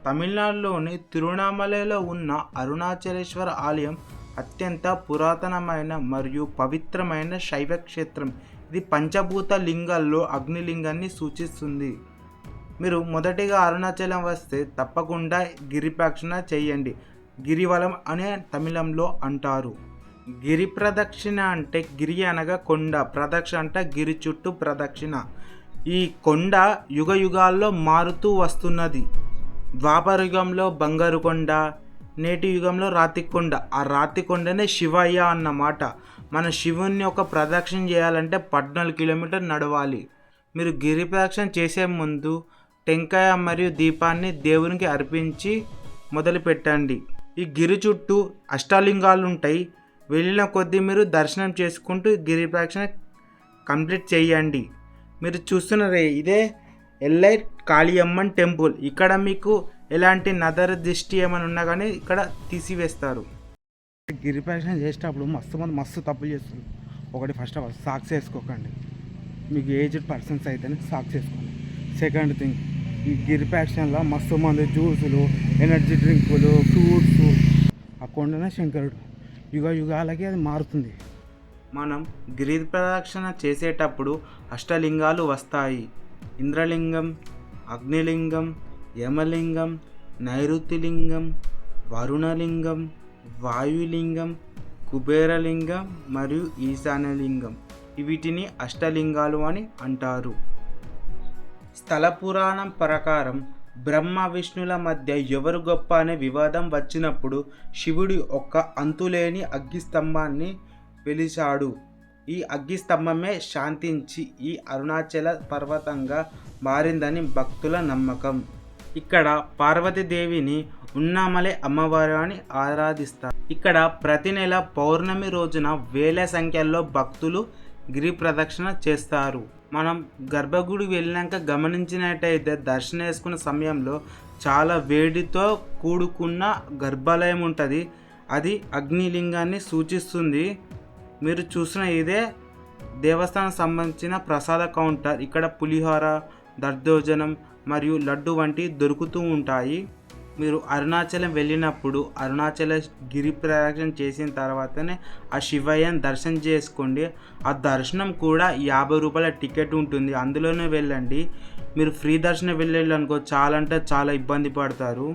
తమిళనాడులోని తిరువణామలలో ఉన్న అరుణాచలేశ్వర ఆలయం అత్యంత పురాతనమైన మరియు పవిత్రమైన శైవ క్షేత్రం. ఇది పంచభూత లింగాల్లో అగ్నిలింగాన్ని సూచిస్తుంది. మీరు మొదటిగా అరుణాచలం వస్తే తప్పకుండా గిరి ప్రదక్షిణ చేయండి. గిరివలం అనే తమిళంలో అంటారు. గిరి ప్రదక్షిణ అంటే గిరి అనగా కొండ, ప్రదక్షిణ అంటే గిరి చుట్టూ ప్రదక్షిణ. ఈ కొండ యుగ యుగాల్లో మారుతూ వస్తున్నది. ద్వాపర యుగంలో బంగారు కొండ, నేటి యుగంలో రాతి కొండ. ఆ రాతి కొండనే శివయ్య అన్నమాట. మన శివుణ్ణి ఒక ప్రదక్షిణ చేయాలంటే 14 కిలోమీటర్లు నడవాలి. మీరు గిరి ప్రదక్షిణ చేసే ముందు టెంకాయ మరియు దీపాన్ని దేవునికి అర్పించి మొదలు పెట్టండి. ఈ గిరి చుట్టూ అష్టలింగాలు ఉంటాయి. వెళ్ళిన కొద్దీ మీరు దర్శనం చేసుకుంటూ గిరి ప్రదక్షిణ కంప్లీట్ చేయండి. మీరు చూస్తున్నదే ఇదే ఎల్లై కాళియమ్మన్ టెంపుల్. ఇక్కడ మీకు ఎలాంటి నదర దిష్టి ఏమైనా ఉన్నా కానీ ఇక్కడ తీసివేస్తారు. గిరి ప్రదక్షిణ చేసేటప్పుడు మస్తు తప్పులు చేస్తారు. ఒకటి, ఫస్ట్ ఆఫ్ ఆల్ సాక్స్ వేసుకోకండి. మీకు ఏజ్డ్ పర్సన్స్ అయితేనే సాక్స్ వేసుకోండి. సెకండ్ థింగ్, ఈ గిరి ప్రదక్షిణలో మస్తు మంది జ్యూసులు, ఎనర్జీ డ్రింకులు, ఫ్రూట్స్. ఆ కొండనే శంకరుడు, యుగ యుగాలకి అది మారుతుంది. మనం గిరి ప్రదక్షిణ చేసేటప్పుడు అష్టలింగాలు వస్తాయి. ఇంద్రలింగం, అగ్నిలింగం, యమలింగం, నైరుతిలింగం, వరుణలింగం, వాయులింగం, కుబేరలింగం మరియు ఈశాన్యలింగం. వీటిని అష్టలింగాలు అని అంటారు. స్థల పురాణం ప్రకారం బ్రహ్మ విష్ణుల మధ్య ఎవరు గొప్ప అనే వివాదం వచ్చినప్పుడు శివుడి ఒక అంతులేని అగ్గిస్తంభాన్ని వెలిశాడు. ఈ అగ్గిస్తంభమే శాంతించి ఈ అరుణాచల పర్వతంగా మారిందని భక్తుల నమ్మకం. ఇక్కడ పార్వతీదేవిని ఉన్నామలై అమ్మవారు అని ఆరాధిస్తారు. ఇక్కడ ప్రతి నెల పౌర్ణమి రోజున వేల సంఖ్యలో భక్తులు గిరి ప్రదక్షిణ చేస్తారు. మనం గర్భగుడి వెళ్ళాక గమనించినట్టయితే దర్శనం చేసుకున్న సమయంలో చాలా వేడితో కూడుకున్న గర్భాలయం ఉంటుంది. అది అగ్నిలింగాన్ని సూచిస్తుంది. మీరు చూసిన ఇదే దేవస్థానం సంబంధించిన ప్రసాద కౌంటర్. ఇక్కడ పులిహోర, దర్దోజనం మరియు లడ్డు వంటి దొరుకుతూ ఉంటాయి. మీరు అరుణాచలం వెళ్ళినప్పుడు అరుణాచల గిరి ప్రదక్షిణ చేసిన తర్వాతనే ఆ శివయ్యని దర్శనం చేసుకోండి. ఆ దర్శనం కూడా 50 రూపాయల టికెట్ ఉంటుంది, అందులోనే వెళ్ళండి. మీరు ఫ్రీ దర్శనం వెళ్ళాలి అనుకో చాలా అంటే చాలా ఇబ్బంది పడతారు.